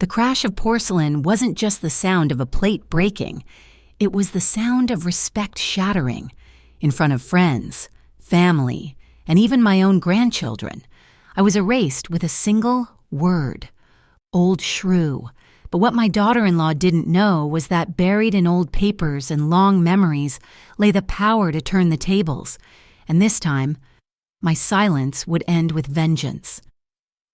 The crash of porcelain wasn't just the sound of a plate breaking. It was the sound of respect shattering in front of friends, family, and even my own grandchildren. I was erased with a single word: Old Shrew. But what my daughter-in-law didn't know was that buried in old papers and long memories lay the power to turn the tables. And this time, my silence would end with vengeance.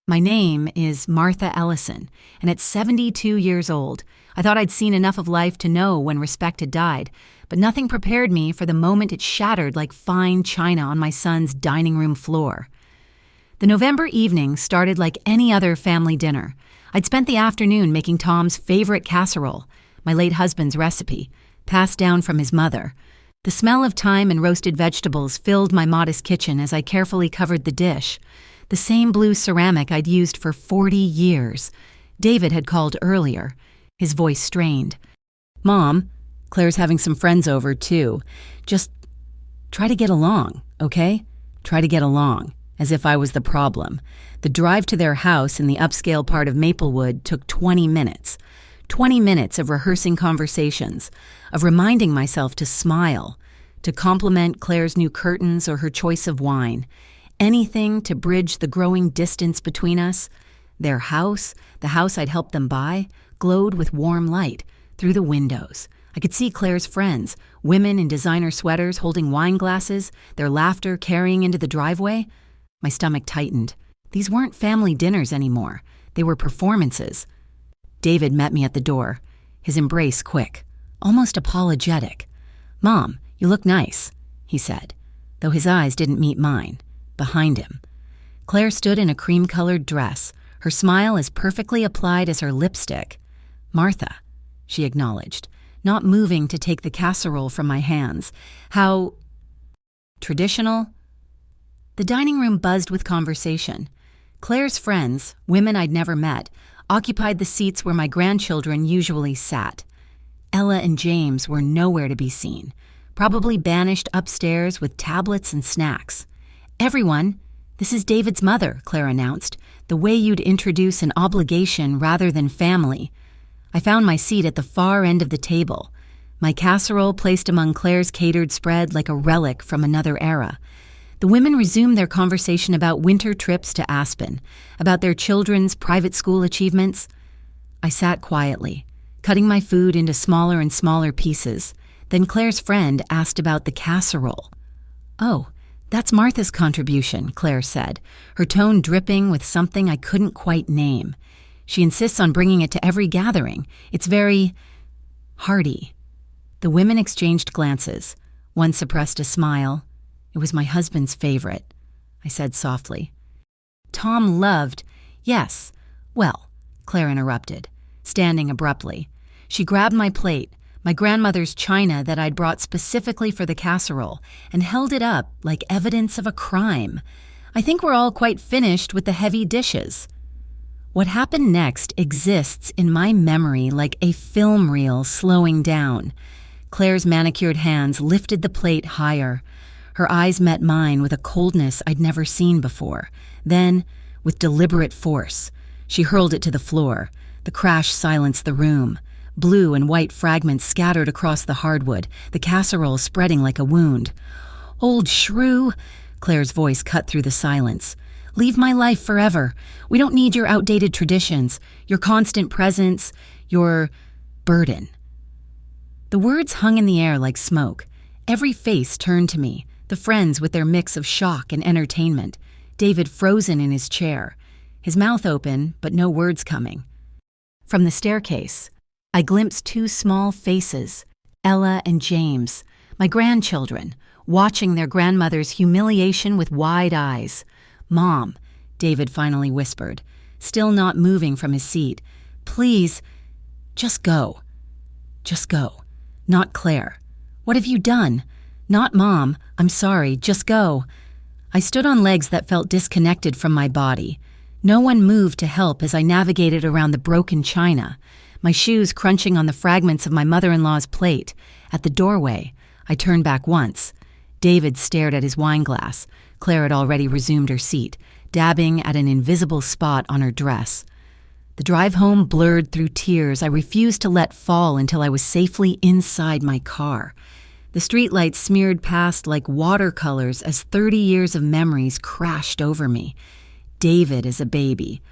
My name is Martha Ellison, and at 72 years old, I thought I'd seen enough of life to know when respect had died, but nothing prepared me for the moment it shattered like fine china on my son's dining room floor. The November evening started like any other family dinner. I'd spent the afternoon making Tom's favorite casserole, my late husband's recipe, passed down from his mother. The smell of thyme and roasted vegetables filled my modest kitchen as I carefully covered the dish. The same blue ceramic I'd used for 40 years. David had called earlier. His voice strained. "Mom, Claire's having some friends over, too. Just try to get along, okay? Try to get along." As if I was the problem. The drive to their house in the upscale part of Maplewood took 20 minutes. 20 minutes of rehearsing conversations, of reminding myself to smile, to compliment Claire's new curtains or her choice of wine. Anything to bridge the growing distance between us. Their house, the house I'd helped them buy, glowed with warm light through the windows. I could see Claire's friends, women in designer sweaters holding wine glasses, their laughter carrying into the driveway. My stomach tightened. These weren't family dinners anymore. They were performances. David met me at the door, his embrace quick, almost apologetic. "Mom, you look nice," he said, though his eyes didn't meet mine. Behind him, Claire stood in a cream-colored dress, her smile as perfectly applied as her lipstick. "Martha," she acknowledged, not moving to take the casserole from my hands. "How traditional?" The dining room buzzed with conversation. Claire's friends, women I'd never met, occupied the seats where my grandchildren usually sat. Ella and James were nowhere to be seen, probably banished upstairs with tablets and snacks. "Everyone, this is David's mother," Claire announced, the way you'd introduce an obligation rather than family. I found my seat at the far end of the table, my casserole placed among Claire's catered spread like a relic from another era. The women resumed their conversation about winter trips to Aspen, about their children's private school achievements. I sat quietly, cutting my food into smaller and smaller pieces. Then Claire's friend asked about the casserole. "Oh, that's Martha's contribution," Claire said, her tone dripping with something I couldn't quite name. "She insists on bringing it to every gathering. It's very hearty." The women exchanged glances. One suppressed a smile. "It was my husband's favorite," I said softly. "Tom loved—" "Yes. Well," Claire interrupted, standing abruptly. She grabbed my plate, my grandmother's china that I'd brought specifically for the casserole, and held it up like evidence of a crime. "I think we're all quite finished with the heavy dishes." What happened next exists in my memory like a film reel slowing down. Claire's manicured hands lifted the plate higher. Her eyes met mine with a coldness I'd never seen before. Then, with deliberate force, she hurled it to the floor. The crash silenced the room. Blue and white fragments scattered across the hardwood, the casserole spreading like a wound. "Old Shrew," Claire's voice cut through the silence. "Leave my life forever. We don't need your outdated traditions, your constant presence, your burden." The words hung in the air like smoke. Every face turned to me, the friends with their mix of shock and entertainment. David frozen in his chair, his mouth open, but no words coming. From the staircase, I glimpsed two small faces, Ella and James, my grandchildren, watching their grandmother's humiliation with wide eyes. "Mom," David finally whispered, still not moving from his seat, "please, just go. Just go. Not Claire. What have you done? Not Mom. I'm sorry. Just go." I stood on legs that felt disconnected from my body. No one moved to help as I navigated around the broken china, my shoes crunching on the fragments of my mother-in-law's plate. At the doorway, I turned back once. David stared at his wine glass. Claire had already resumed her seat, dabbing at an invisible spot on her dress. The drive home blurred through tears I refused to let fall until I was safely inside my car. The streetlights smeared past like watercolors as 30 years of memories crashed over me. David as a baby.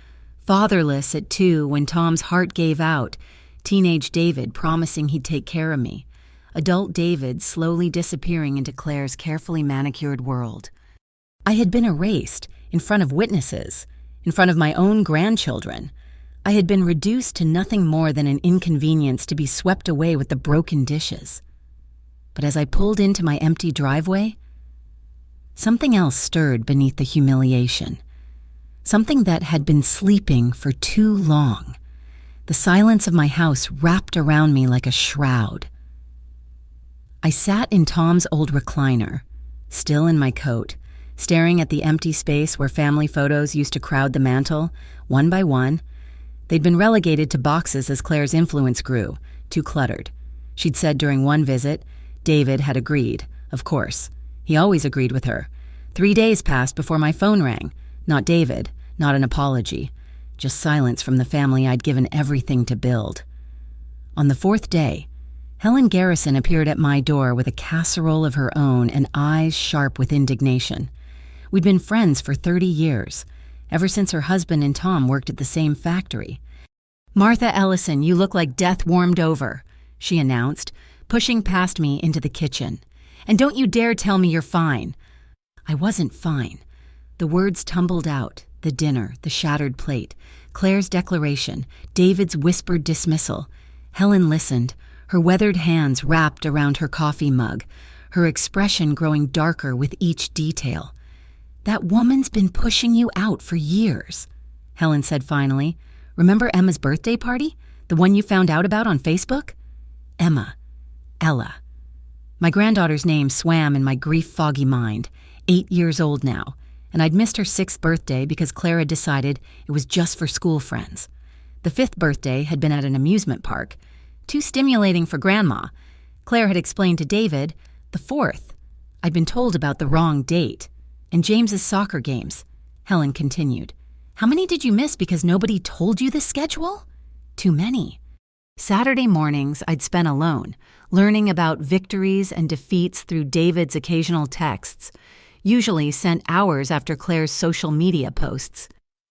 Fatherless at 2 when Tom's heart gave out. Teenage David promising he'd take care of me. Adult David slowly disappearing into Claire's carefully manicured world. I had been erased in front of witnesses, in front of my own grandchildren. I had been reduced to nothing more than an inconvenience to be swept away with the broken dishes. But as I pulled into my empty driveway, something else stirred beneath the humiliation. Something that had been sleeping for too long. The silence of my house wrapped around me like a shroud. I sat in Tom's old recliner, still in my coat, staring at the empty space where family photos used to crowd the mantel, one by one. They'd been relegated to boxes as Claire's influence grew, too cluttered. She'd said during one visit, David had agreed, of course. He always agreed with her. 3 days passed before my phone rang. Not David, not an apology. Just silence from the family I'd given everything to build. On the 4th day, Helen Garrison appeared at my door with a casserole of her own and eyes sharp with indignation. We'd been friends for 30 years, ever since her husband and Tom worked at the same factory. "Martha Ellison, you look like death warmed over," she announced, pushing past me into the kitchen. "And don't you dare tell me you're fine." I wasn't fine. The words tumbled out, the dinner, the shattered plate, Claire's declaration, David's whispered dismissal. Helen listened, her weathered hands wrapped around her coffee mug, her expression growing darker with each detail. "That woman's been pushing you out for years," Helen said finally. "Remember Emma's birthday party? The one you found out about on Facebook?" Emma. Ella. My granddaughter's name swam in my grief-foggy mind, 8 years old now, and I'd missed her 6th birthday because Claire had decided it was just for school friends. The 5th birthday had been at an amusement park. Too stimulating for Grandma. Claire had explained to David, the 4th. I'd been told about the wrong date. And James's soccer games. Helen continued. "How many did you miss because nobody told you the schedule?" "Too many." Saturday mornings I'd spent alone, learning about victories and defeats through David's occasional texts, usually sent hours after Claire's social media posts.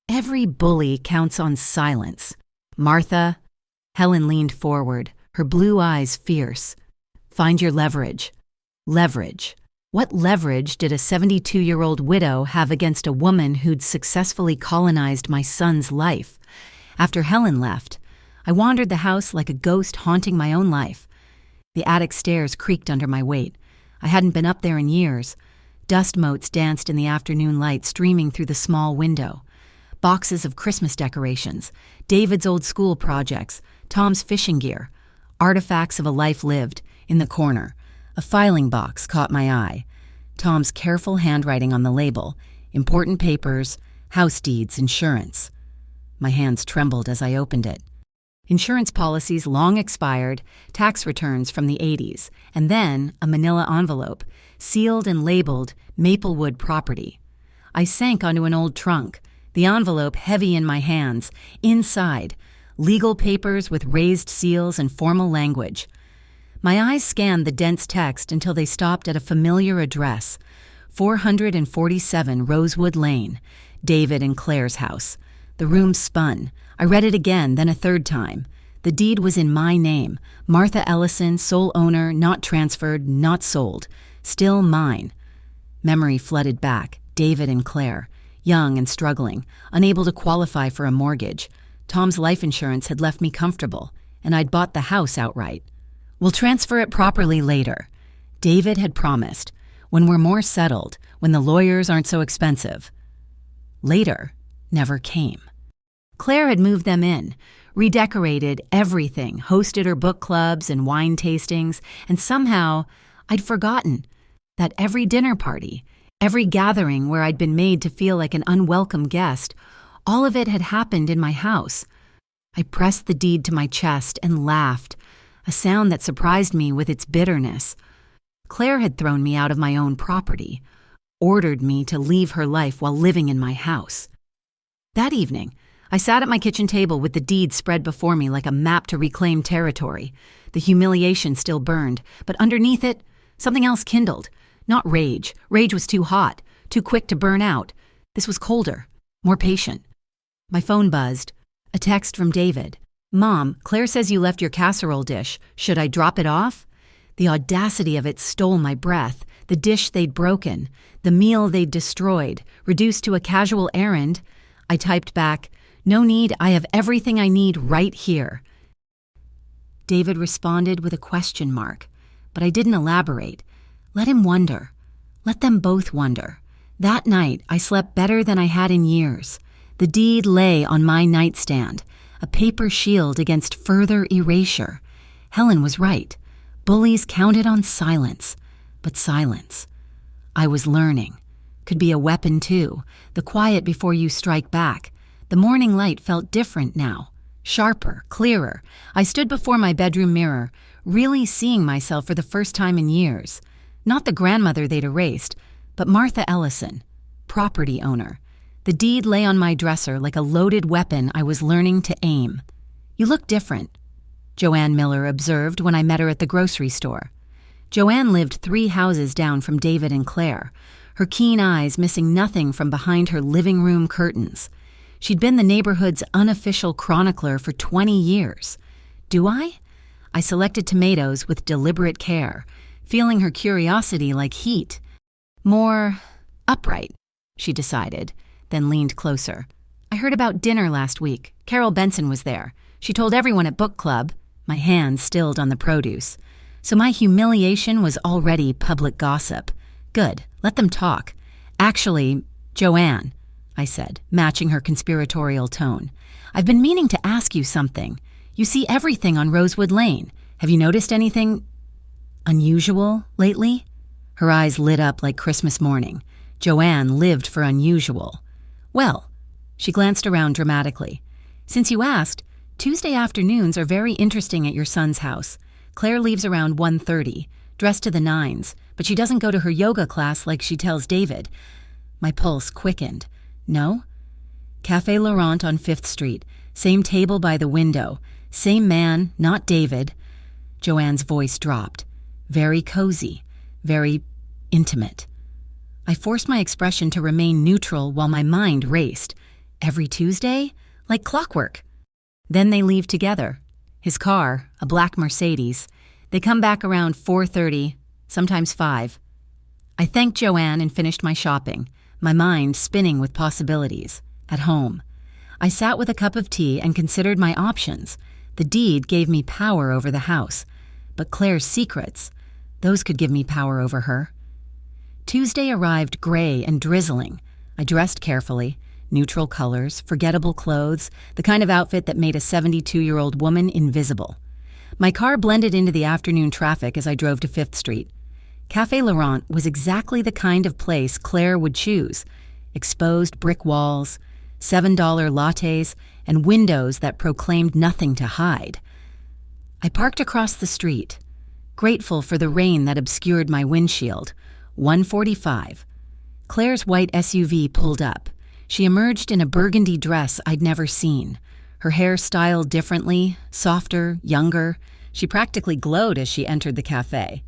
Every bully counts on silence. "Martha," Helen leaned forward, her blue eyes fierce. "Find your leverage." Leverage. What leverage did a 72-year-old widow have against a woman who'd successfully colonized my son's life? After Helen left, I wandered the house like a ghost haunting my own life. The attic stairs creaked under my weight. I hadn't been up there in years. Dust motes danced in the afternoon light streaming through the small window. Boxes of Christmas decorations, David's old school projects, Tom's fishing gear, artifacts of a life lived, in the corner. A filing box caught my eye. Tom's careful handwriting on the label, important papers, house deeds, insurance. My hands trembled as I opened it. Insurance policies long expired, tax returns from the 80s, and then a manila envelope, sealed and labeled Maplewood Property. I sank onto an old trunk, the envelope heavy in my hands. Inside, legal papers with raised seals and formal language. My eyes scanned the dense text until they stopped at a familiar address, 447 Rosewood Lane, David and Claire's house. The room spun. I read it again, then a 3rd time. The deed was in my name, Martha Ellison, sole owner, not transferred, not sold, still mine. Memory flooded back, David and Claire, young and struggling, unable to qualify for a mortgage. Tom's life insurance had left me comfortable, and I'd bought the house outright. "We'll transfer it properly later," David had promised, "when we're more settled, when the lawyers aren't so expensive." Later never came. Claire had moved them in, redecorated everything, hosted her book clubs and wine tastings, and somehow I'd forgotten that every dinner party, every gathering where I'd been made to feel like an unwelcome guest, all of it had happened in my house. I pressed the deed to my chest and laughed, a sound that surprised me with its bitterness. Claire had thrown me out of my own property, ordered me to leave her life while living in my house. That evening, I sat at my kitchen table with the deed spread before me like a map to reclaim territory. The humiliation still burned, but underneath it, something else kindled. Not rage. Rage was too hot, too quick to burn out. This was colder, more patient. My phone buzzed. A text from David. "Mom, Claire says you left your casserole dish. Should I drop it off?" The audacity of it stole my breath. The dish they'd broken, the meal they'd destroyed, reduced to a casual errand. I typed back, "No need, I have everything I need right here." David responded with a question mark, but I didn't elaborate. Let him wonder. Let them both wonder. That night, I slept better than I had in years. The deed lay on my nightstand, a paper shield against further erasure. Helen was right. Bullies counted on silence, but silence. I was learning. Could be a weapon too, the quiet before you strike back. The morning light felt different now, sharper, clearer. I stood before my bedroom mirror, really seeing myself for the first time in years. Not the grandmother they'd erased, but Martha Ellison, property owner. The deed lay on my dresser like a loaded weapon I was learning to aim. "You look different," Joanne Miller observed when I met her at the grocery store. Joanne lived 3 houses down from David and Claire, her keen eyes missing nothing from behind her living room curtains. She'd been the neighborhood's unofficial chronicler for 20 years. Do I? I selected tomatoes with deliberate care, feeling her curiosity like heat. More upright, she decided, then leaned closer. "I heard about dinner last week. Carol Benson was there. She told everyone at book club." My hand stilled on the produce. So my humiliation was already public gossip. Good, let them talk. "Actually, Joanne," I said, matching her conspiratorial tone, "I've been meaning to ask you something. You see everything on Rosewood Lane. Have you noticed anything unusual lately?" Her eyes lit up like Christmas morning. Joanne lived for unusual. "Well," she glanced around dramatically, "since you asked, Tuesday afternoons are very interesting at your son's house. Claire leaves around 1:30, dressed to the nines, but she doesn't go to her yoga class like she tells David." My pulse quickened. "No?" "Café Laurent on 5th Street. Same table by the window. Same man, not David." Joanne's voice dropped. Very cozy. Very intimate. I forced my expression to remain neutral while my mind raced. Every Tuesday? Like clockwork. Then they leave together. His car, a black Mercedes. They come back around 4:30, sometimes 5. I thanked Joanne and finished my shopping, my mind spinning with possibilities. At home. I sat with a cup of tea and considered my options. The deed gave me power over the house. But Claire's secrets, those could give me power over her. Tuesday arrived gray and drizzling. I dressed carefully. Neutral colors, forgettable clothes, the kind of outfit that made a 72-year-old woman invisible. My car blended into the afternoon traffic as I drove to 5th Street. Café Laurent was exactly the kind of place Claire would choose. Exposed brick walls, $7 lattes, and windows that proclaimed nothing to hide. I parked across the street, grateful for the rain that obscured my windshield. 1:45. Claire's white SUV pulled up. She emerged in a burgundy dress I'd never seen. Her hair styled differently, softer, younger. She practically glowed as she entered the cafe.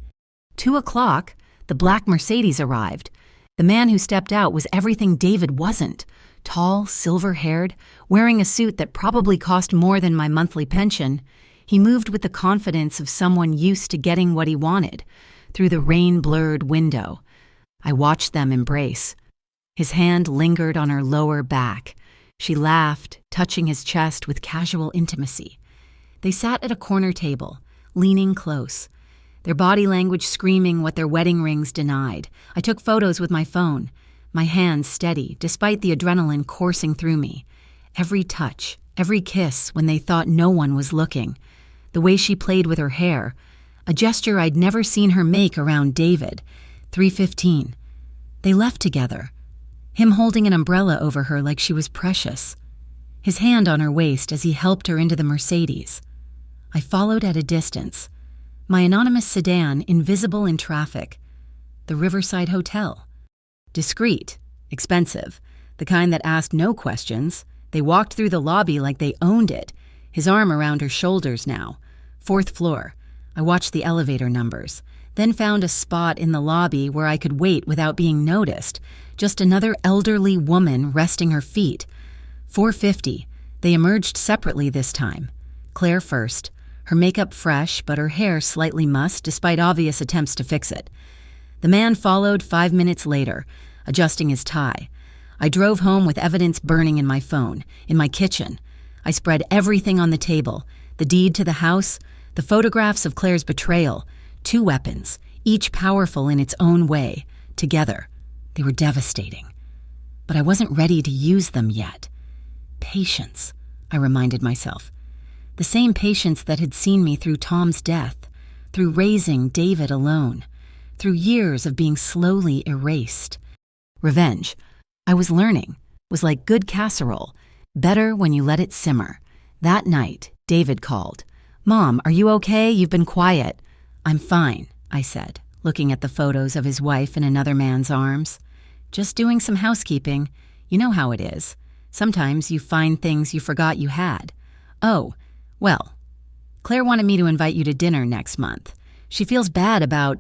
2:00, the black Mercedes arrived. The man who stepped out was everything David wasn't. Tall, silver-haired, wearing a suit that probably cost more than my monthly pension. He moved with the confidence of someone used to getting what he wanted, through the rain-blurred window. I watched them embrace. His hand lingered on her lower back. She laughed, touching his chest with casual intimacy. They sat at a corner table, leaning close, their body language screaming what their wedding rings denied. I took photos with my phone, my hands steady, despite the adrenaline coursing through me. Every touch, every kiss when they thought no one was looking. The way she played with her hair, a gesture I'd never seen her make around David. 3:15. They left together. Him holding an umbrella over her like she was precious. His hand on her waist as he helped her into the Mercedes. I followed at a distance. My anonymous sedan invisible in traffic. The Riverside Hotel. Discreet, expensive, the kind that asked no questions, They walked through the lobby like they owned it, his arm around her shoulders now. 4th floor. I watched the elevator numbers, then found a spot in the lobby where I could wait without being noticed. Just another elderly woman resting her feet. 4:50. They emerged separately this time. Claire first, her makeup fresh but her hair slightly mussed despite obvious attempts to fix it. The man followed 5 minutes later, adjusting his tie. I drove home with evidence burning in my phone, in my kitchen. I spread everything on the table, the deed to the house, the photographs of Claire's betrayal, 2 weapons, each powerful in its own way, together. They were devastating. But I wasn't ready to use them yet. Patience, I reminded myself. The same patience that had seen me through Tom's death, through raising David alone, through years of being slowly erased. Revenge, I was learning, was like good casserole, better when you let it simmer. That night, David called. "Mom, are you okay? You've been quiet." "I'm fine," I said, looking at the photos of his wife in another man's arms. "Just doing some housekeeping. You know how it is. Sometimes you find things you forgot you had." "Oh, well, Claire wanted me to invite you to dinner next month. She feels bad about,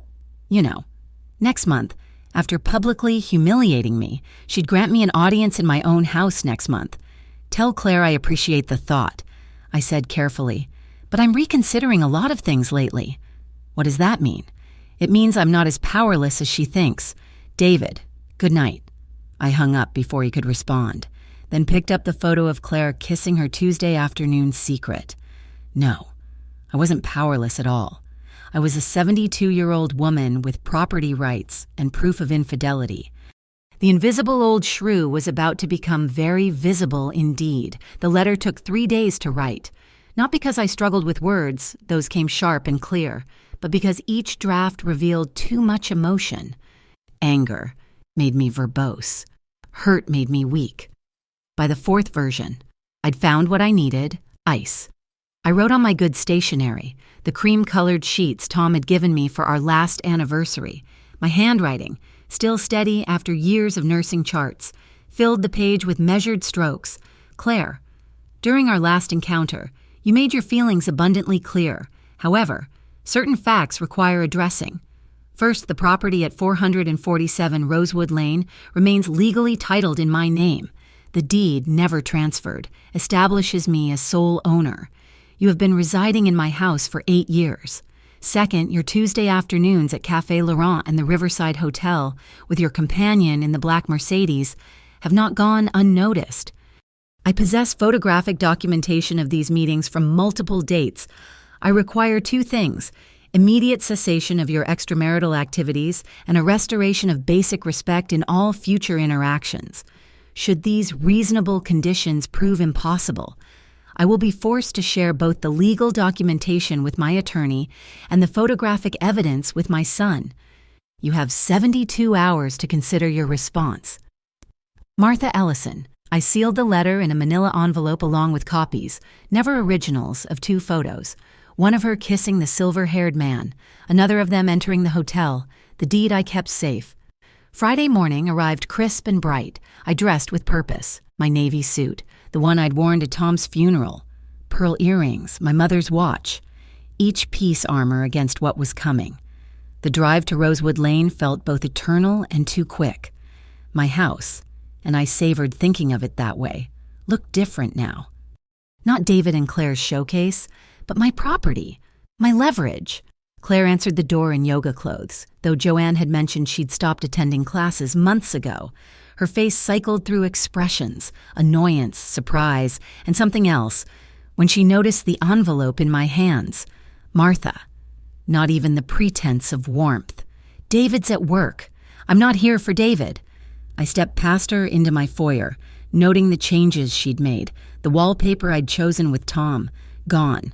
next month. After publicly humiliating me, she'd grant me an audience in my own house next month. Tell Claire I appreciate the thought," I said carefully. "But I'm reconsidering a lot of things lately." "What does that mean?" "It means I'm not as powerless as she thinks. David, good night." I hung up before he could respond, then picked up the photo of Claire kissing her Tuesday afternoon secret. No, I wasn't powerless at all. I was a 72-year-old woman with property rights and proof of infidelity. The invisible old Shrew was about to become very visible indeed. The letter took 3 days to write. Not because I struggled with words, those came sharp and clear, but because each draft revealed too much emotion. Anger made me verbose. Hurt made me weak. By the 4th version, I'd found what I needed, ice. I wrote on my good stationery, the cream-colored sheets Tom had given me for our last anniversary. My handwriting, still steady after years of nursing charts, filled the page with measured strokes. "Claire, during our last encounter, you made your feelings abundantly clear. However, certain facts require addressing. First, the property at 447 Rosewood Lane remains legally titled in my name. The deed, never transferred, establishes me as sole owner. You have been residing in my house for 8 years. Second, your Tuesday afternoons at Café Laurent and the Riverside Hotel with your companion in the black Mercedes have not gone unnoticed. I possess photographic documentation of these meetings from multiple dates. I require 2 things: immediate cessation of your extramarital activities and a restoration of basic respect in all future interactions. Should these reasonable conditions prove impossible, I will be forced to share both the legal documentation with my attorney and the photographic evidence with my son. You have 72 hours to consider your response. Martha Ellison." I sealed the letter in a manila envelope along with copies, never originals, of 2 photos. One of her kissing the silver-haired man, another of them entering the hotel. The deed I kept safe. Friday morning arrived crisp and bright. I dressed with purpose. My navy suit, the one I'd worn to Tom's funeral. Pearl earrings, my mother's watch. Each piece armor against what was coming. The drive to Rosewood Lane felt both eternal and too quick. My house, and I savored thinking of it that way, looked different now. Not David and Claire's showcase, but my property, my leverage. Claire answered the door in yoga clothes, though Joanne had mentioned she'd stopped attending classes months ago. Her face cycled through expressions, annoyance, surprise, and something else, when she noticed the envelope in my hands. Martha. Not even the pretense of warmth. "David's at work. I'm not here for David." I stepped past her into my foyer, noting the changes she'd made, the wallpaper I'd chosen with Tom, gone.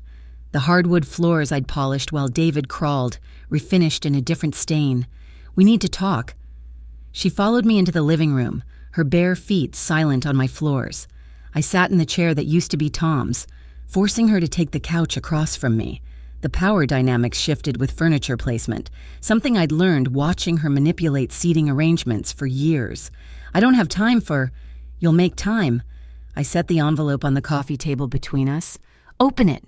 The hardwood floors I'd polished while David crawled, refinished in a different stain. "We need to talk." She followed me into the living room, her bare feet silent on my floors. I sat in the chair that used to be Tom's, forcing her to take the couch across from me. The power dynamics shifted with furniture placement, something I'd learned watching her manipulate seating arrangements for years. "I don't have time for—" "You'll make time." I set the envelope on the coffee table between us. "Open it."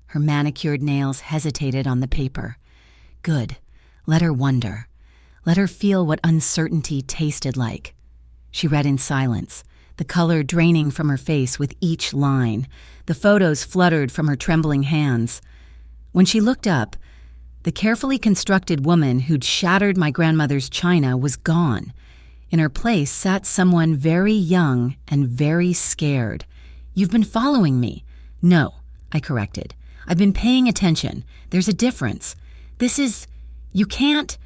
Her manicured nails hesitated on the paper. Good. Let her wonder. Let her feel what uncertainty tasted like. She read in silence, the color draining from her face with each line. The photos fluttered from her trembling hands. When she looked up, the carefully constructed woman who'd shattered my grandmother's china was gone. In her place sat someone very young and very scared. "You've been following me." "No," I corrected. "I've been paying attention. There's a difference. You can't."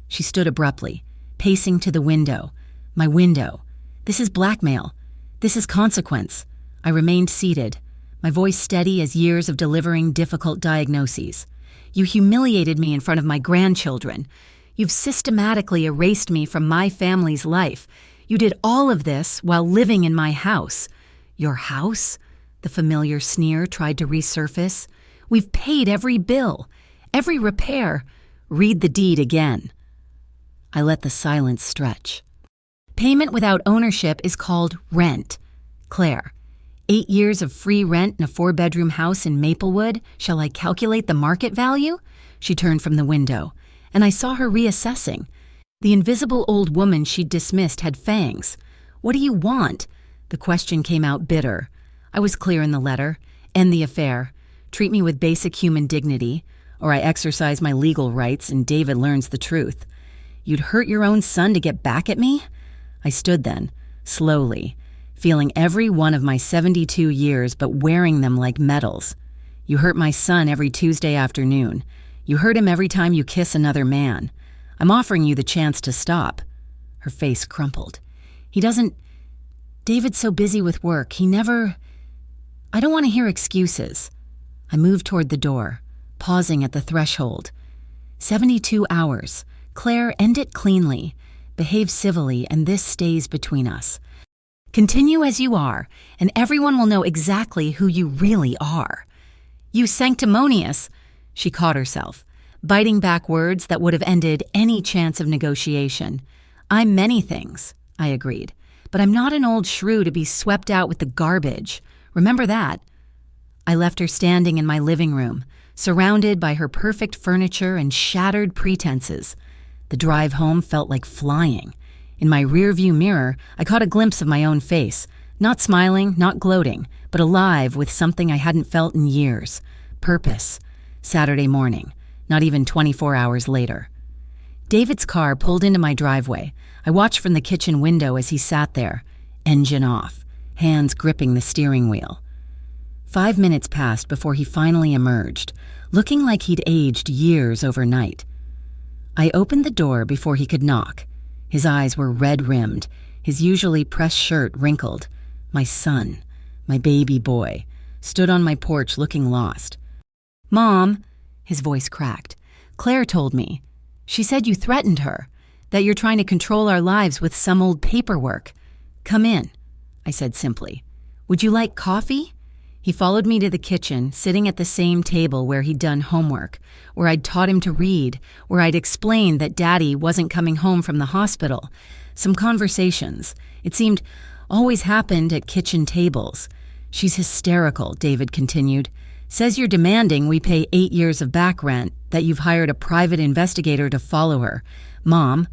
She stood abruptly, pacing to the window. My window. "This is blackmail. This is consequence." I remained seated, my voice steady as years of delivering difficult diagnoses. "You humiliated me in front of my grandchildren. You've systematically erased me from my family's life. You did all of this while living in my house." "Your house?" The familiar sneer tried to resurface. "We've paid every bill, every repair. Read the deed again." I let the silence stretch. Payment without ownership is called rent. Claire, 8 years of free rent in a 4-bedroom house in Maplewood. Shall I calculate the market value? She turned from the window, and I saw her reassessing. The invisible old woman she'd dismissed had fangs. "What do you want?" The question came out bitter. I was clear in the letter. End the affair. Treat me with basic human dignity, or I exercise my legal rights and David learns the truth. "You'd hurt your own son to get back at me?" I stood then, slowly, feeling every one of my 72 years but wearing them like medals. "You hurt my son every Tuesday afternoon. You hurt him every time you kiss another man. I'm offering you the chance to stop." Her face crumpled. David's so busy with work, I don't want to hear excuses." I moved toward the door, pausing at the threshold. 72 hours. Claire, end it cleanly. Behave civilly, and this stays between us. Continue as you are, and everyone will know exactly who you really are. "You sanctimonious," she caught herself, biting back words that would have ended any chance of negotiation. "I'm many things," I agreed, "but I'm not an old shrew to be swept out with the garbage. Remember that." I left her standing in my living room, surrounded by her perfect furniture and shattered pretenses. The drive home felt like flying. In my rearview mirror, I caught a glimpse of my own face, not smiling, not gloating, but alive with something I hadn't felt in years. Purpose. Saturday morning, not even 24 hours later. David's car pulled into my driveway. I watched from the kitchen window as he sat there, engine off, hands gripping the steering wheel. 5 minutes passed before he finally emerged, looking like he'd aged years overnight. I opened the door before he could knock. His eyes were red-rimmed, his usually pressed shirt wrinkled. My son, my baby boy, stood on my porch looking lost. "Mom," his voice cracked, "Claire told me. She said you threatened her, that you're trying to control our lives with some old paperwork." "Come in," I said simply. "Would you like coffee?" He followed me to the kitchen, sitting at the same table where he'd done homework, where I'd taught him to read, where I'd explained that Daddy wasn't coming home from the hospital. Some conversations, it seemed, always happened at kitchen tables. "She's hysterical," David continued. "Says you're demanding we pay 8 years of back rent, that you've hired a private investigator to follow her. Mom,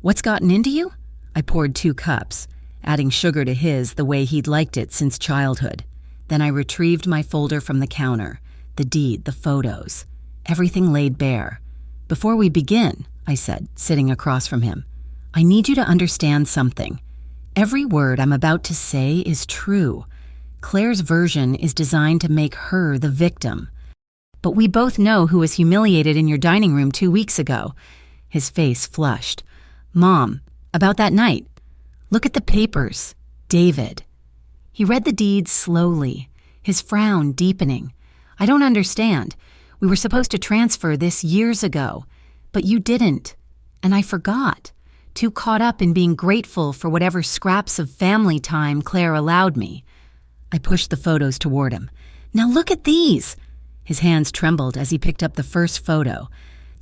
what's gotten into you?" I poured 2 cups, adding sugar to his the way he'd liked it since childhood. Then I retrieved my folder from the counter, the deed, the photos, everything laid bare. "Before we begin," I said, sitting across from him, "I need you to understand something. Every word I'm about to say is true. Claire's version is designed to make her the victim. But we both know who was humiliated in your dining room 2 weeks ago." His face flushed. "Mom, about that night. Look at the papers. David." He read the deed slowly, his frown deepening. "I don't understand. We were supposed to transfer this years ago, but you didn't, and I forgot, too caught up in being grateful for whatever scraps of family time Claire allowed me." I pushed the photos toward him. "Now look at these." His hands trembled as he picked up the first photo,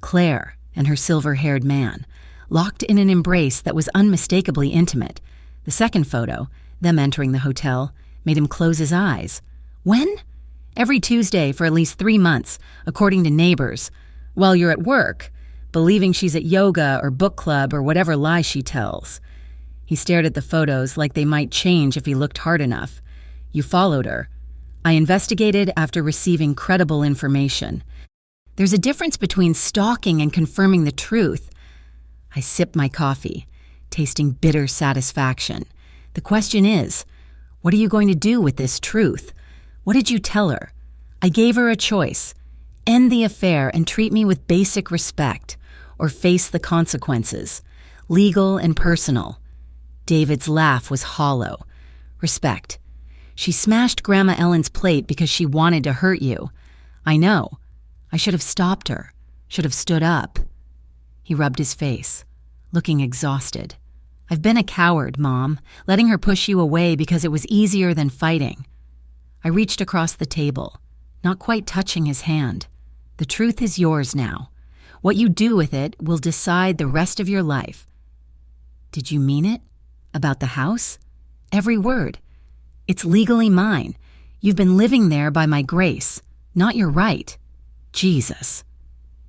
Claire and her silver-haired man, locked in an embrace that was unmistakably intimate. The second photo, Them entering the hotel made him close his eyes. When? Every Tuesday for at least 3 months, according to neighbors, while you're at work, believing she's at yoga or book club or whatever lie she tells. He stared at the photos like they might change if he looked hard enough. You followed her. I investigated after receiving credible information. There's a difference between stalking and confirming the truth. I sipped my coffee, tasting bitter satisfaction. The question is, what are you going to do with this truth? What did you tell her? I gave her a choice. End the affair and treat me with basic respect, or face the consequences, legal and personal. David's laugh was hollow. Respect. She smashed Grandma Ellen's plate because she wanted to hurt you. I know. I should have stopped her. Should have stood up. He rubbed his face, looking exhausted. I've been a coward, Mom, letting her push you away because it was easier than fighting. I reached across the table, not quite touching his hand. The truth is yours now. What you do with it will decide the rest of your life. Did you mean it? About the house? Every word. It's legally mine. You've been living there by my grace, not your right. Jesus.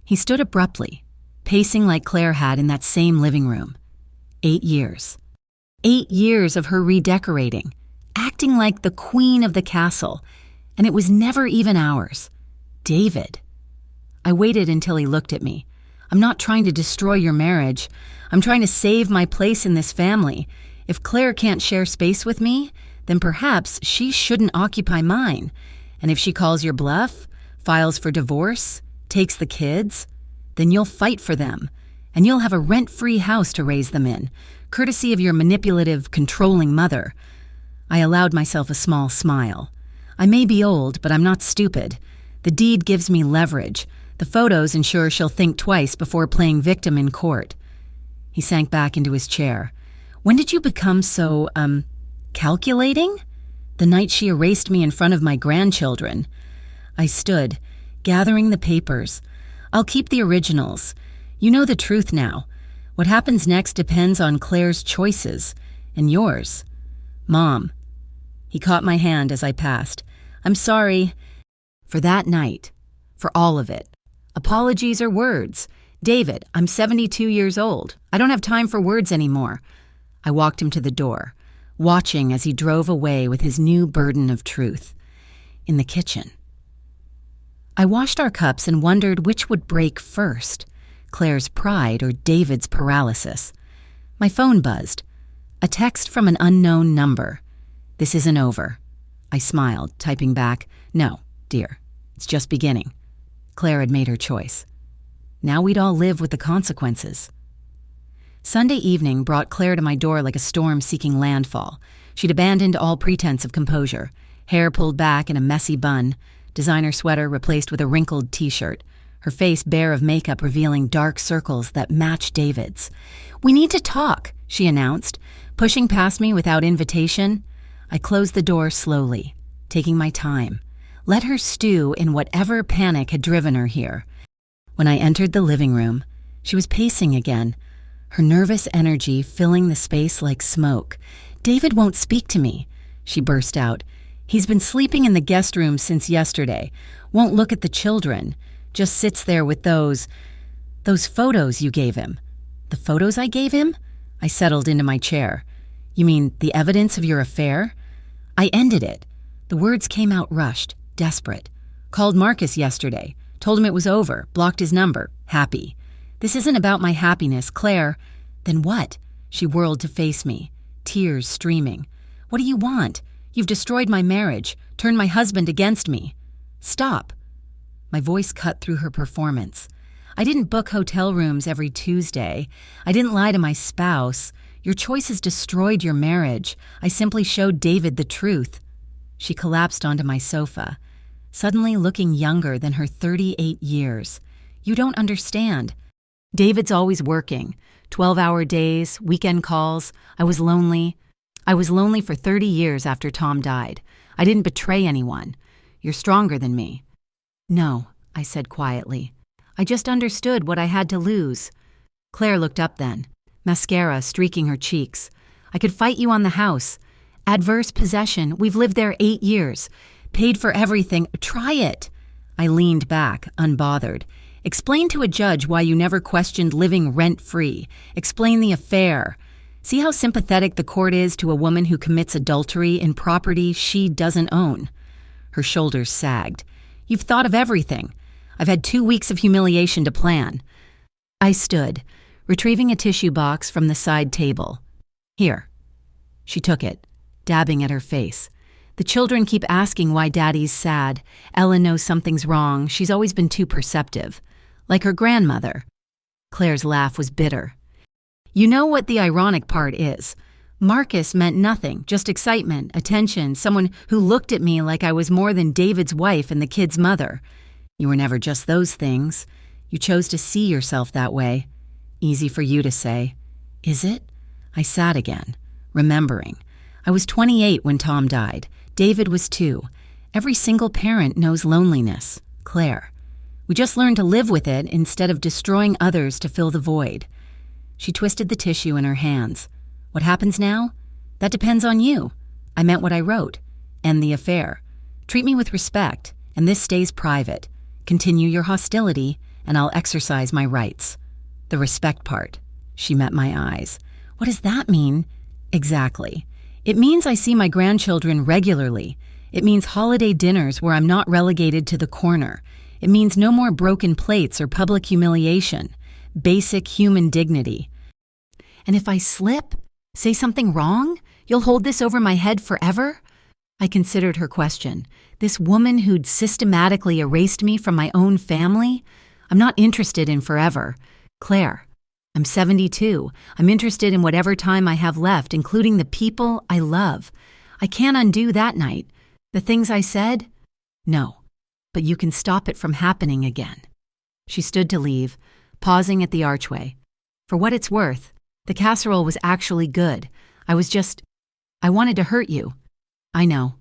He stood abruptly, pacing like Claire had in that same living room. 8 years. 8 years of her redecorating, acting like the queen of the castle, and it was never even ours. David. I waited until he looked at me. I'm not trying to destroy your marriage. I'm trying to save my place in this family. If Claire can't share space with me, then perhaps she shouldn't occupy mine. And if she calls your bluff, files for divorce, takes the kids, then you'll fight for them, and you'll have a rent-free house to raise them in, courtesy of your manipulative, controlling mother. I allowed myself a small smile. I may be old, but I'm not stupid. The deed gives me leverage. The photos ensure she'll think twice before playing victim in court. He sank back into his chair. When did you become so, calculating? The night she erased me in front of my grandchildren. I stood, gathering the papers. I'll keep the originals. You know the truth now. What happens next depends on Claire's choices, and yours. Mom. He caught my hand as I passed. I'm sorry. For that night. For all of it. Apologies are words. David, I'm 72 years old. I don't have time for words anymore. I walked him to the door, watching as he drove away with his new burden of truth. In the kitchen. I washed our cups and wondered which would break first, Claire's pride or David's paralysis. My phone buzzed. A text from an unknown number. This isn't over. I smiled, typing back, No, dear, it's just beginning. Claire had made her choice. Now we'd all live with the consequences. Sunday evening brought Claire to my door like a storm seeking landfall. She'd abandoned all pretense of composure, hair pulled back in a messy bun, designer sweater replaced with a wrinkled t-shirt, her face bare of makeup revealing dark circles that matched David's. We need to talk, she announced, pushing past me without invitation. I closed the door slowly, taking my time. Let her stew in whatever panic had driven her here. When I entered the living room, she was pacing again, her nervous energy filling the space like smoke. David won't speak to me, she burst out. He's been sleeping in the guest room since yesterday, won't look at the children, just sits there with those photos you gave him. The photos I gave him? I settled into my chair. You mean the evidence of your affair? I ended it. The words came out rushed, desperate. Called Marcus yesterday, told him it was over, blocked his number, happy. This isn't about my happiness, Claire. Then what? She whirled to face me, tears streaming. What do you want? You've destroyed my marriage, turned my husband against me. Stop. My voice cut through her performance. I didn't book hotel rooms every Tuesday. I didn't lie to my spouse. Your choices destroyed your marriage. I simply showed David the truth. She collapsed onto my sofa, suddenly looking younger than her 38 years. You don't understand. David's always working. 12-hour days, weekend calls. I was lonely. I was lonely for 30 years after Tom died. I didn't betray anyone. You're stronger than me. No, I said quietly. I just understood what I had to lose. Claire looked up then, mascara streaking her cheeks. I could fight you on the house. Adverse possession. We've lived there 8 years. Paid for everything. Try it. I leaned back, unbothered. Explain to a judge why you never questioned living rent-free. Explain the affair. See how sympathetic the court is to a woman who commits adultery in property she doesn't own. Her shoulders sagged. You've thought of everything. I've had 2 weeks of humiliation to plan. I stood, retrieving a tissue box from the side table. Here. She took it, dabbing at her face. The children keep asking why Daddy's sad. Ella knows something's wrong. She's always been too perceptive. Like her grandmother. Claire's laugh was bitter. You know what the ironic part is? Marcus meant nothing, just excitement, attention, someone who looked at me like I was more than David's wife and the kid's mother. You were never just those things. You chose to see yourself that way. Easy for you to say. Is it? I sat again, remembering. I was 28 when Tom died. David was 2. Every single parent knows loneliness. Claire. We just learned to live with it instead of destroying others to fill the void. She twisted the tissue in her hands. What happens now? That depends on you. I meant what I wrote. End the affair. Treat me with respect, and this stays private. Continue your hostility, and I'll exercise my rights. The respect part. She met my eyes. What does that mean? Exactly. It means I see my grandchildren regularly. It means holiday dinners where I'm not relegated to the corner. It means no more broken plates or public humiliation. Basic human dignity. And if I slip, say something wrong, you'll hold this over my head forever? I considered her question. This woman who'd systematically erased me from my own family? I'm not interested in forever. Claire, I'm 72. I'm interested in whatever time I have left, including the people I love. I can't undo that night. The things I said? No. But you can stop it from happening again. She stood to leave, pausing at the archway. For what it's worth, the casserole was actually good. I wanted to hurt you. I know.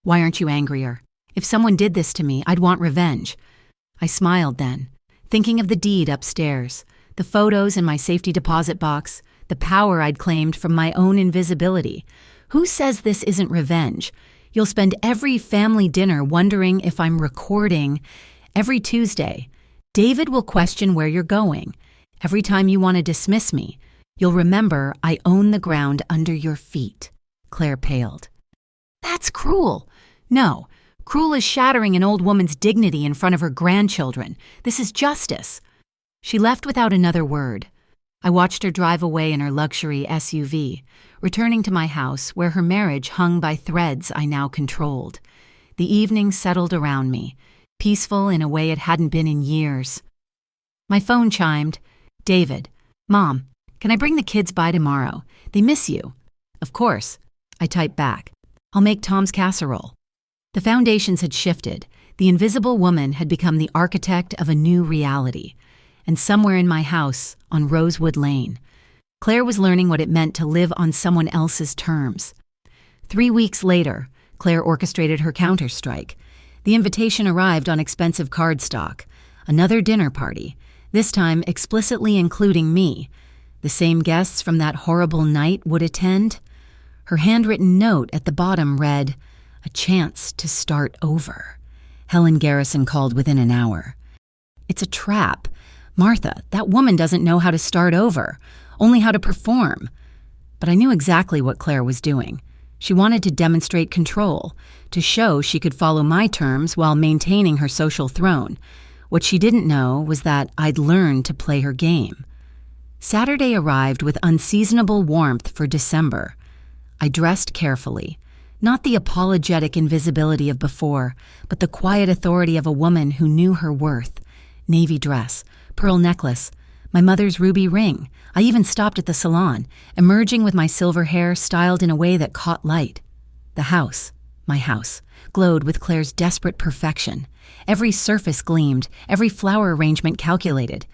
Why aren't you angrier? If someone did this to me, I'd want revenge. I smiled then, thinking of the deed upstairs, the photos in my safety deposit box, the power I'd claimed from my own invisibility. Who says this isn't revenge? You'll spend every family dinner wondering if I'm recording. Every Tuesday, David will question where you're going. Every time you want to dismiss me, you'll remember I own the ground under your feet. Claire paled. That's cruel. No, cruel is shattering an old woman's dignity in front of her grandchildren. This is justice. She left without another word. I watched her drive away in her luxury SUV, returning to my house where her marriage hung by threads I now controlled. The evening settled around me, peaceful in a way it hadn't been in years. My phone chimed. David, Mom, can I bring the kids by tomorrow? They miss you. Of course. I typed back. I'll make Tom's casserole. The foundations had shifted. The invisible woman had become the architect of a new reality. And somewhere in my house, on Rosewood Lane, Claire was learning what it meant to live on someone else's terms. 3 weeks later, Claire orchestrated her counterstrike. The invitation arrived on expensive cardstock. Another dinner party, this time explicitly including me. The same guests from that horrible night would attend. Her handwritten note at the bottom read, "A chance to start over." Helen Garrison called within an hour. It's a trap. Martha, that woman doesn't know how to start over, only how to perform. But I knew exactly what Claire was doing. She wanted to demonstrate control, to show she could follow my terms while maintaining her social throne. What she didn't know was that I'd learned to play her game. Saturday arrived with unseasonable warmth for December. I dressed carefully, not the apologetic invisibility of before, but the quiet authority of a woman who knew her worth. Navy dress, pearl necklace, my mother's ruby ring. I even stopped at the salon, emerging with my silver hair styled in a way that caught light. The house, my house, glowed with Claire's desperate perfection. Every surface gleamed, every flower arrangement calculated.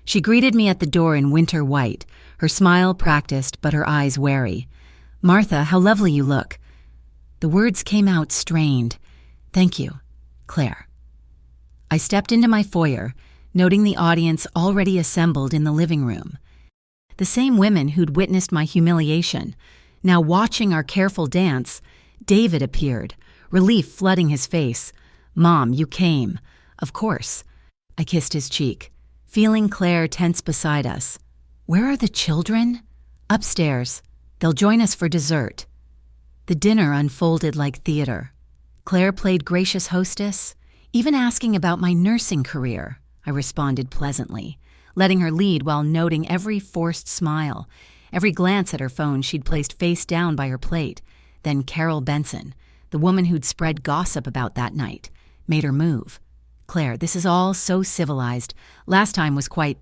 She greeted me at the door in winter white, her smile practiced but her eyes wary. "Martha, how lovely you look." The words came out strained. "Thank you, Claire." I stepped into my foyer, noting the audience already assembled in the living room. The same women who'd witnessed my humiliation, Now, watching our careful dance, David appeared, relief flooding his face. "Mom, you came." "Of course." I kissed his cheek, feeling Claire tense beside us. "Where are the children?" "Upstairs. They'll join us for dessert." The dinner unfolded like theater. Claire played gracious hostess, even asking about my nursing career. I responded pleasantly, letting her lead while noting every forced smile, every glance at her phone she'd placed face down by her plate. Then Carol Benson, the woman who'd spread gossip about that night, made her move. "Claire, this is all so civilized. Last time was quite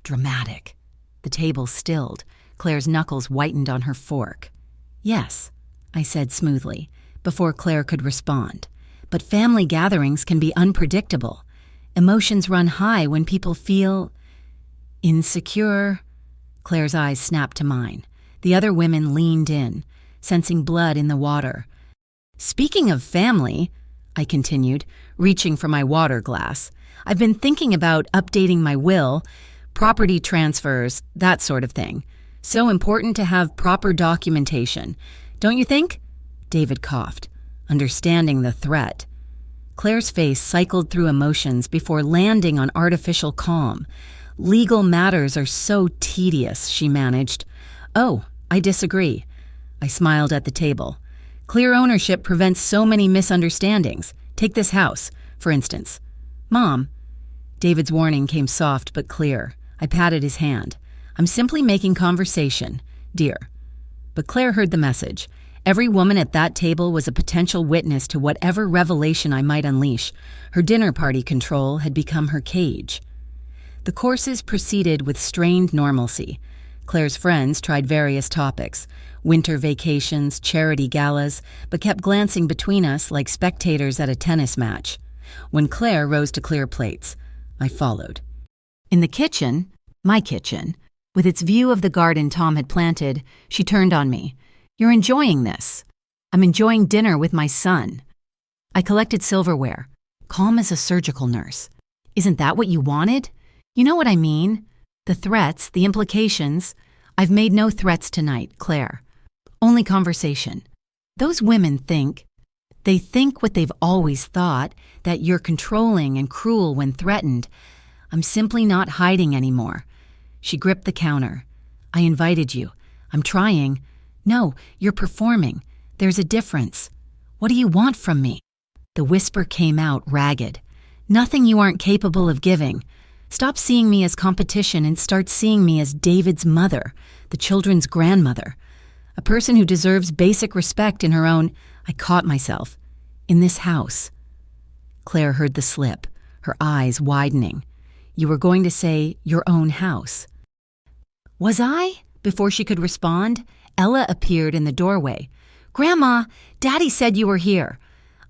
dramatic." The table stilled. Claire's knuckles whitened on her fork. "Yes," I said smoothly, before Claire could respond. "But family gatherings can be unpredictable. Emotions run high when people feel insecure." Claire's eyes snapped to mine. The other women leaned in, sensing blood in the water. "Speaking of family," I continued, reaching for my water glass, "I've been thinking about updating my will, property transfers, that sort of thing. So important to have proper documentation. Don't you think?" David coughed, understanding the threat. Claire's face cycled through emotions before landing on artificial calm. "Legal matters are so tedious," she managed. "Oh, I disagree." I smiled at the table. "Clear ownership prevents so many misunderstandings. Take this house, for instance." "Mom." David's warning came soft but clear. I patted his hand. "I'm simply making conversation, dear." But Claire heard the message. Every woman at that table was a potential witness to whatever revelation I might unleash. Her dinner party control had become her cage. The courses proceeded with strained normalcy. Claire's friends tried various topics, winter vacations, charity galas, but kept glancing between us like spectators at a tennis match. When Claire rose to clear plates, I followed. In the kitchen, my kitchen, with its view of the garden Tom had planted, she turned on me. "You're enjoying this." "I'm enjoying dinner with my son." I collected silverware, calm as a surgical nurse. "Isn't that what you wanted?" "You know what I mean. The threats, the implications." "I've made no threats tonight, Claire. Only conversation. Those women think. They think what they've always thought, that you're controlling and cruel when threatened. I'm simply not hiding anymore." She gripped the counter. "I invited you. I'm trying." "No, you're performing. There's a difference." "What do you want from me?" The whisper came out ragged. "Nothing you aren't capable of giving. Stop seeing me as competition and start seeing me as David's mother, the children's grandmother. A person who deserves basic respect in her own—" I caught myself. "In this house." Claire heard the slip, her eyes widening. "You were going to say your own house." "Was I?" Before she could respond, Ella appeared in the doorway. "Grandma, Daddy said you were here."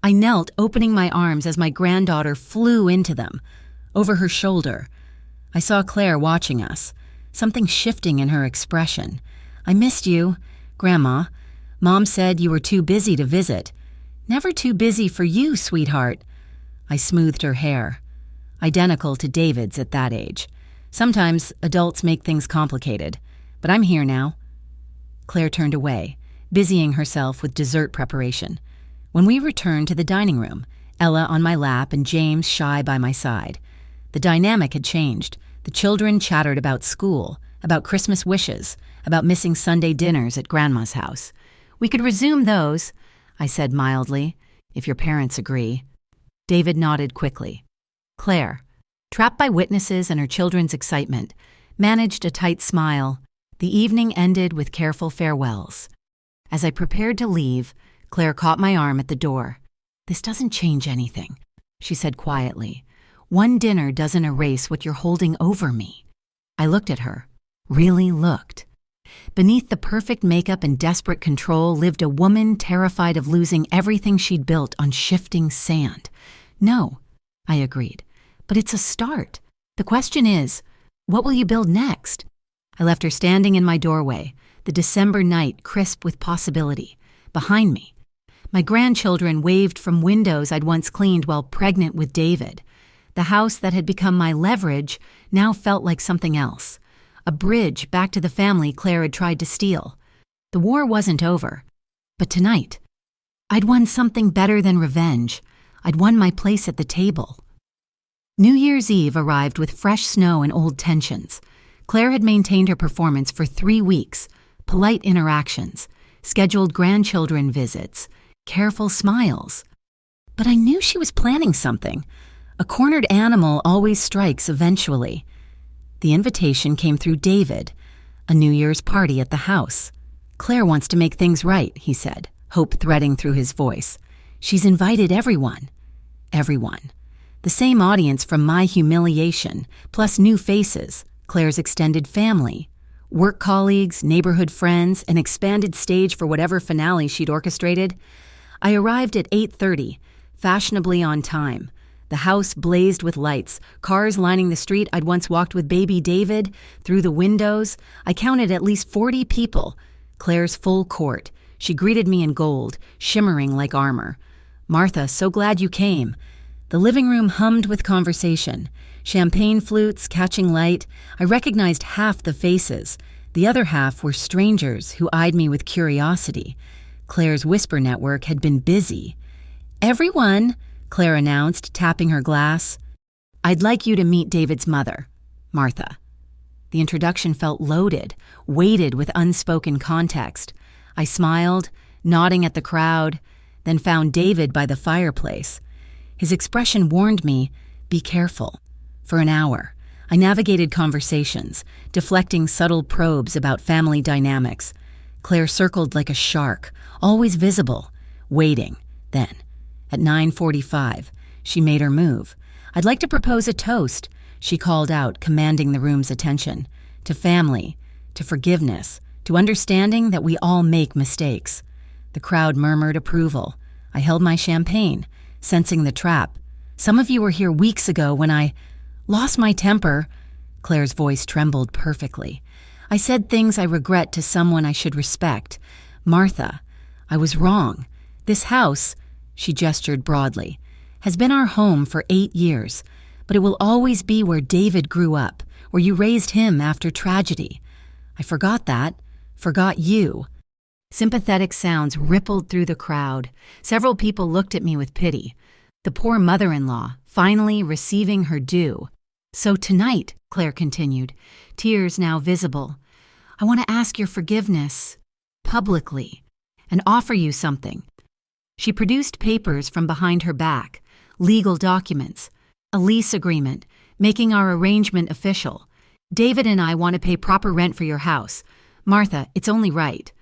I knelt, opening my arms as my granddaughter flew into them. Over her shoulder, I saw Claire watching us, something shifting in her expression. "I missed you, Grandma. Mom said you were too busy to visit." "Never too busy for you, sweetheart." I smoothed her hair. Identical to David's at that age. Sometimes adults make things complicated, but I'm here now. Claire turned away, busying herself with dessert preparation. When we returned to the dining room, Ella on my lap and James shy by my side. The dynamic had changed. The children chattered about school, about Christmas wishes, about missing Sunday dinners at Grandma's house. "We could resume those," I said mildly, "if your parents agree." David nodded quickly. Claire, trapped by witnesses and her children's excitement, managed a tight smile. The evening ended with careful farewells. As I prepared to leave, Claire caught my arm at the door. "This doesn't change anything," she said quietly. "One dinner doesn't erase what you're holding over me." I looked at her, really looked. Beneath the perfect makeup and desperate control lived a woman terrified of losing everything she'd built on shifting sand. "No," I agreed, "but it's a start. The question is, what will you build next?" I left her standing in my doorway, the December night crisp with possibility. Behind me, my grandchildren waved from windows I'd once cleaned while pregnant with David. The house that had become my leverage now felt like something else. A bridge back to the family Claire had tried to steal. The war wasn't over. But tonight, I'd won something better than revenge. I'd won my place at the table. New Year's Eve arrived with fresh snow and old tensions. Claire had maintained her performance for 3 weeks. Polite interactions, scheduled grandchildren visits, careful smiles. But I knew she was planning something. A cornered animal always strikes eventually. The invitation came through David, a New Year's party at the house. Claire wants to make things right, he said, hope threading through his voice. She's invited everyone. Everyone. The same audience from my humiliation, plus new faces, Claire's extended family, work colleagues, neighborhood friends, an expanded stage for whatever finale she'd orchestrated. I arrived at 8:30, fashionably on time. The house blazed with lights, cars lining the street I'd once walked with baby David. Through the windows, I counted at least 40 people. Claire's full court. She greeted me in gold, shimmering like armor. "Martha, so glad you came." The living room hummed with conversation. Champagne flutes catching light. I recognized half the faces. The other half were strangers who eyed me with curiosity. Claire's whisper network had been busy. "Everyone," Claire announced, tapping her glass. "I'd like you to meet David's mother, Martha." The introduction felt loaded, weighted with unspoken context. I smiled, nodding at the crowd, then found David by the fireplace. His expression warned me, be careful. For an hour, I navigated conversations, deflecting subtle probes about family dynamics. Claire circled like a shark, always visible, waiting. Then, at 9:45, she made her move. "I'd like to propose a toast," she called out, commanding the room's attention. "To family, to forgiveness, to understanding that we all make mistakes." The crowd murmured approval. I held my champagne, sensing the trap. "Some of you were here weeks ago when I lost my temper." Claire's voice trembled perfectly. "I said things I regret to someone I should respect. Martha, I was wrong. This house," she gestured broadly, "has been our home for 8 years, but it will always be where David grew up, where you raised him after tragedy. I forgot that, forgot you." Sympathetic sounds rippled through the crowd. Several people looked at me with pity. The poor mother-in-law, finally receiving her due. "So tonight," Claire continued, tears now visible, "I want to ask your forgiveness, publicly, and offer you something." She produced papers from behind her back, legal documents, a lease agreement, making our arrangement official. "David and I want to pay proper rent for your house. Martha, it's only right."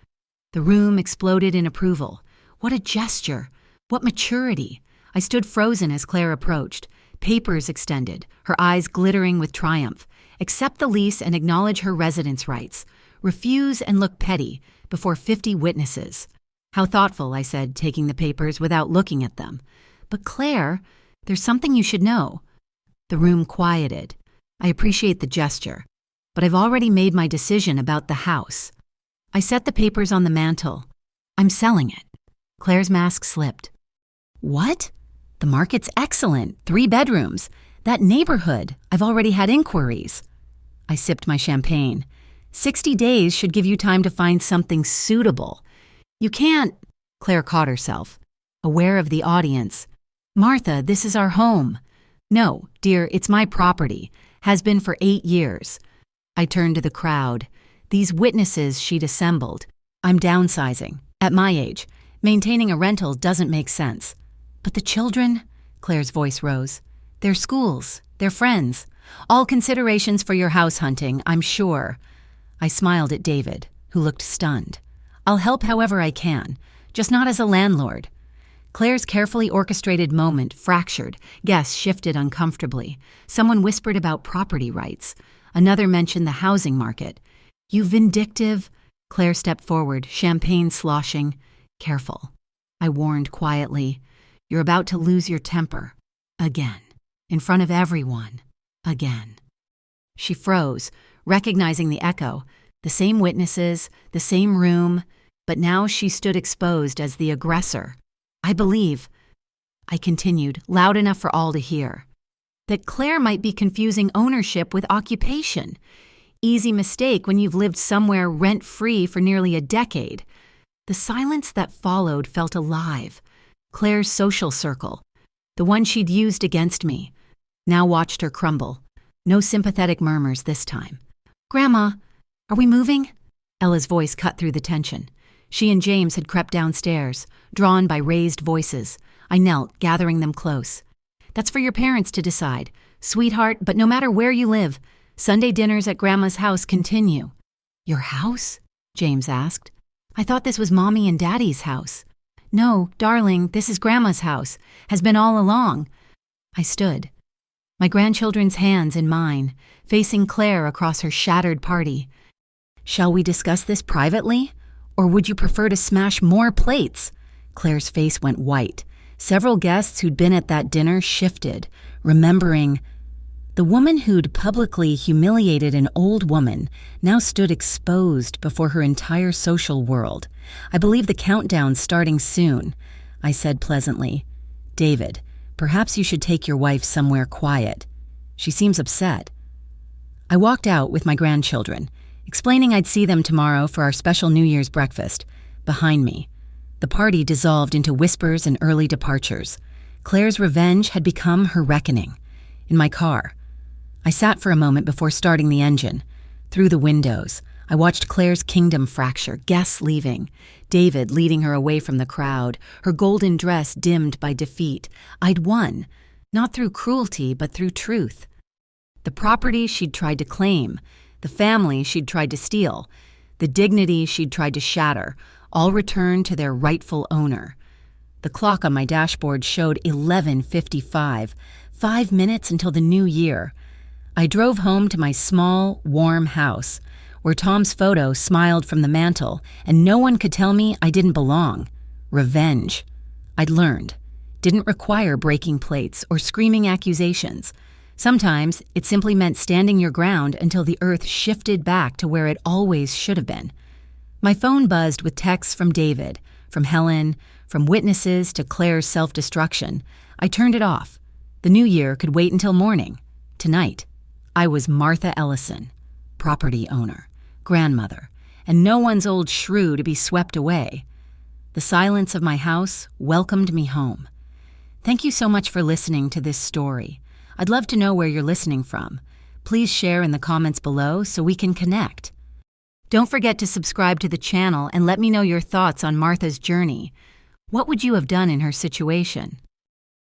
The room exploded in approval. What a gesture! What maturity! I stood frozen as Claire approached. Papers extended, her eyes glittering with triumph. "Accept the lease and acknowledge her residence rights. Refuse and look petty before 50 witnesses." "How thoughtful," I said, taking the papers without looking at them. "But Claire, there's something you should know." The room quieted. "I appreciate the gesture, but I've already made my decision about the house." I set the papers on the mantel. "I'm selling it." Claire's mask slipped. "What? The market's excellent. 3 bedrooms. That neighborhood. I've already had inquiries." I sipped my champagne. 60 days should give you time to find something suitable. "You can't," Claire caught herself, aware of the audience. "Martha, this is our home." "No, dear, it's my property. Has been for 8 years. I turned to the crowd. These witnesses she'd assembled. "I'm downsizing. At my age, maintaining a rental doesn't make sense." "But the children," Claire's voice rose. "Their schools, their friends. All considerations for your house hunting, I'm sure." I smiled at David, who looked stunned. "I'll help however I can, just not as a landlord." Claire's carefully orchestrated moment fractured. Guests shifted uncomfortably. Someone whispered about property rights. Another mentioned the housing market. "You vindictive..." Claire stepped forward, champagne sloshing. "Careful," I warned quietly. "You're about to lose your temper. Again. In front of everyone. Again." She froze, recognizing the echo. The same witnesses, the same room, but now she stood exposed as the aggressor. "I believe," I continued, loud enough for all to hear, "that Claire might be confusing ownership with occupation. easy mistake when you've lived somewhere rent-free for nearly a decade. The silence that followed felt alive. Claire's social circle, the one she'd used against me, now watched her crumble. No sympathetic murmurs this time. "Grandma, are we moving?" Ella's voice cut through the tension. She and James had crept downstairs, drawn by raised voices. I knelt, gathering them close. "That's for your parents to decide, sweetheart, but no matter where you live, Sunday dinners at Grandma's house continue." "Your house?" James asked. "I thought this was Mommy and Daddy's house." "No, darling, this is Grandma's house. Has been all along." I stood, my grandchildren's hands in mine, facing Claire across her shattered party. "Shall we discuss this privately? Or would you prefer to smash more plates?" Claire's face went white. Several guests who'd been at that dinner shifted, remembering. The woman who'd publicly humiliated an old woman now stood exposed before her entire social world. "I believe the countdown's starting soon," I said pleasantly. "David, perhaps you should take your wife somewhere quiet. She seems upset." I walked out with my grandchildren, explaining I'd see them tomorrow for our special New Year's breakfast. Behind me, the party dissolved into whispers and early departures. Claire's revenge had become her reckoning. In my car, I sat for a moment before starting the engine. Through the windows, I watched Claire's kingdom fracture, guests leaving, David leading her away from the crowd, her golden dress dimmed by defeat. I'd won, not through cruelty, but through truth. The property she'd tried to claim, the family she'd tried to steal, the dignity she'd tried to shatter, all returned to their rightful owner. The clock on my dashboard showed 11:55, 5 minutes until the new year. I drove home to my small, warm house, where Tom's photo smiled from the mantel, and no one could tell me I didn't belong. Revenge, I'd learned, didn't require breaking plates or screaming accusations. Sometimes it simply meant standing your ground until the earth shifted back to where it always should have been. My phone buzzed with texts from David, from Helen, from witnesses to Claire's self-destruction. I turned it off. The new year could wait until morning. Tonight, I was Martha Ellison, property owner, grandmother, and no one's old Shrew to be swept away. The silence of my house welcomed me home. Thank you so much for listening to this story. I'd love to know where you're listening from. Please share in the comments below so we can connect. Don't forget to subscribe to the channel and let me know your thoughts on Martha's journey. What would you have done in her situation?